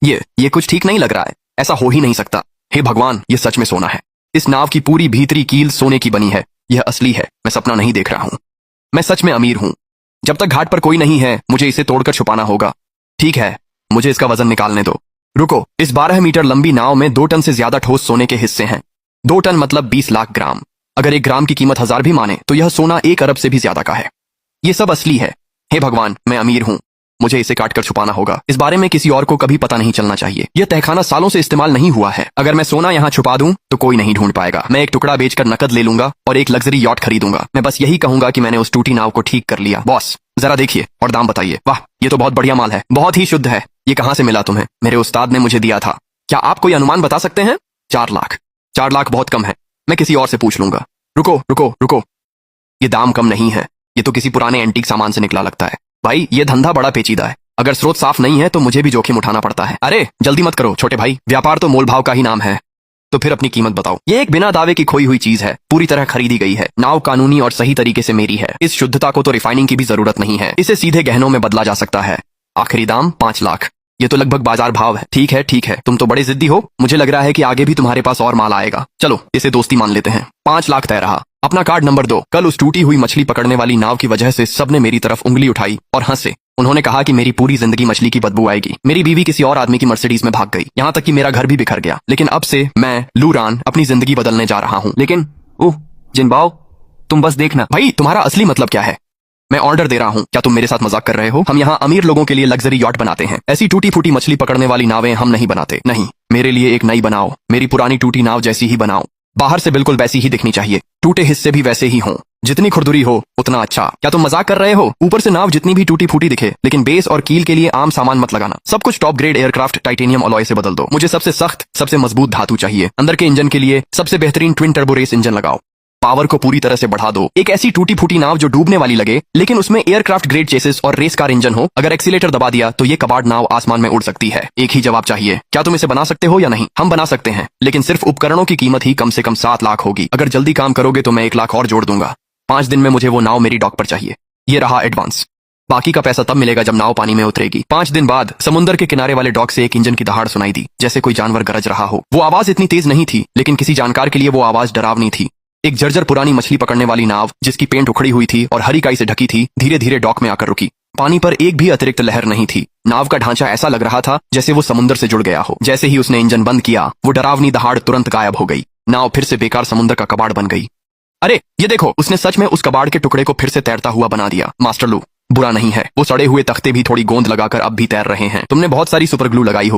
ये कुछ ठीक नहीं लग रहा है। ऐसा हो ही नहीं सकता। हे भगवान, ये सच में सोना है। इस नाव की पूरी भीतरी कील सोने की बनी है। यह असली है, मैं सपना नहीं देख रहा हूँ। मैं सच में अमीर हूँ। जब तक घाट पर कोई नहीं है, मुझे इसे तोड़कर छुपाना होगा। ठीक है, मुझे इसका वजन निकालने दो। रुको, इस 12 मीटर लंबी नाव में 2 टन से ज्यादा ठोस सोने के हिस्से हैं। 2 टन मतलब 20 लाख ग्राम। अगर 1 ग्राम की कीमत 1000 भी माने तो यह सोना 1 अरब से भी ज्यादा का है। ये सब असली है। हे भगवान, मैं अमीर हूँ। मुझे इसे काटकर छुपाना होगा। इस बारे में किसी और को कभी पता नहीं चलना चाहिए। यह तहखाना सालों से इस्तेमाल नहीं हुआ है। अगर मैं सोना यहाँ छुपा दूं तो कोई नहीं ढूंढ पाएगा। मैं एक टुकड़ा बेचकर नकद ले लूंगा और एक लग्जरी यॉट खरीदूंगा। मैं बस यही कहूंगा कि मैंने उस टूटी नाव को ठीक कर लिया। बॉस, जरा देखिए और दाम बताइए। वाह, ये तो बहुत बढ़िया माल है। बहुत ही शुद्ध है। ये कहाँ से मिला तुम्हें? मेरे उस्ताद ने मुझे दिया था। क्या आप कोई अनुमान बता सकते हैं? 4 लाख। 4 लाख बहुत कम है। मैं किसी और से पूछ लूंगा। रुको रुको रुको, ये दाम कम नहीं है। ये तो किसी पुराने एंटीक सामान से निकला लगता है। भाई, ये धंधा बड़ा पेचीदा है। अगर स्रोत साफ नहीं है तो मुझे भी जोखिम उठाना पड़ता है। अरे जल्दी मत करो छोटे भाई, व्यापार तो मोल भाव का ही नाम है। तो फिर अपनी कीमत बताओ। ये एक बिना दावे की खोई हुई चीज है, पूरी तरह खरीदी गई है। नाव कानूनी और सही तरीके से मेरी है। इस शुद्धता को तो रिफाइनिंग की भी जरूरत नहीं है। इसे सीधे गहनों में बदला जा सकता है। आखिरी दाम 5 लाख। ये तो लगभग बाजार भाव है। ठीक है ठीक है, तुम तो बड़े जिद्दी हो। मुझे लग रहा है कि आगे भी तुम्हारे पास और माल आएगा। चलो, इसे दोस्ती मान लेते हैं। 5 लाख तय रहा। अपना कार्ड नंबर 2। कल उस टूटी हुई मछली पकड़ने वाली नाव की वजह से सबने मेरी तरफ उंगली उठाई और हंसे। उन्होंने कहा कि मेरी पूरी जिंदगी मछली की बदबू आएगी। मेरी बीवी किसी और आदमी की मर्सिडीज में भाग गई। यहाँ तक कि मेरा घर भी बिखर गया। लेकिन अब से मैं लूरान अपनी जिंदगी बदलने जा रहा हूँ। लेकिन जिनबाओ, तुम बस देखना। भाई, तुम्हारा असली मतलब क्या है? मैं ऑर्डर दे रहा हूँ। क्या तुम मेरे साथ मजाक कर रहे हो? हम यहाँ अमीर लोगों के लिए लग्जरी यॉट बनाते हैं। ऐसी टूटी फूटी मछली पकड़ने वाली नावें हम नहीं बनाते। नहीं, मेरे लिए एक नई बनाओ। मेरी पुरानी टूटी नाव जैसी ही बनाओ। बाहर से बिल्कुल वैसी ही दिखनी चाहिए। टूटे हिस्से भी वैसे ही हों। जितनी खुरदुरी हो उतना अच्छा। क्या तुम मजाक कर रहे हो? ऊपर से नाव जितनी भी टूटी फूटी दिखे, लेकिन बेस और कील के लिए आम सामान मत लगाना। सब कुछ top grade aircraft titanium alloy से बदल दो। मुझे सबसे सख्त, सबसे मजबूत धातु चाहिए। अंदर के इंजन के लिए सबसे बेहतरीन ट्विन टर्बो रेस इंजन लगाओ। पावर को पूरी तरह से बढ़ा दो। एक ऐसी टूटी फूटी नाव जो डूबने वाली लगे, लेकिन उसमें एयरक्राफ्ट ग्रेड चेसिस और रेस कार इंजन हो। अगर एक्सीलेटर दबा दिया तो ये कबाड़ नाव आसमान में उड़ सकती है। एक ही जवाब चाहिए। क्या तुम इसे बना सकते हो या नहीं? हम बना सकते हैं, लेकिन सिर्फ उपकरणों की कीमत ही कम से कम 7 लाख होगी। अगर जल्दी काम करोगे तो मैं 1 लाख और जोड़ दूंगा। 5 दिन में मुझे वो नाव मेरी डॉक पर चाहिए। ये रहा एडवांस। बाकी का पैसा तब मिलेगा जब नाव पानी में उतरेगी। 5 दिन बाद समुद्र के किनारे वाले डॉक से एक इंजन की दहाड़ सुनाई दी, जैसे कोई जानवर गरज रहा हो। वो आवाज इतनी तेज नहीं थी, लेकिन किसी जानकार के लिए वो आवाज डरावनी थी। एक जर्जर पुरानी मछली पकड़ने वाली नाव, जिसकी पेंट उखड़ी हुई थी और हरी काई से ढकी थी, धीरे धीरे डॉक में आकर रुकी। पानी पर एक भी अतिरिक्त लहर नहीं थी। नाव का ढांचा ऐसा लग रहा था जैसे वो समुद्र से जुड़ गया हो। जैसे ही उसने इंजन बंद किया, वो डरावनी दहाड़ तुरंत गायब हो गई। नाव फिर से बेकार समुद्र का कबाड़ बन गई। अरे ये देखो, उसने सच में उस कबाड़ के टुकड़े को फिर से तैरता हुआ बना दिया। मास्टर लू, बुरा नहीं है। वो सड़े हुए तख्ते भी थोड़ी गोंद लगाकर अब भी तैर रहे हैं। तुमने बहुत सारी सुपर ग्लू लगाई हो।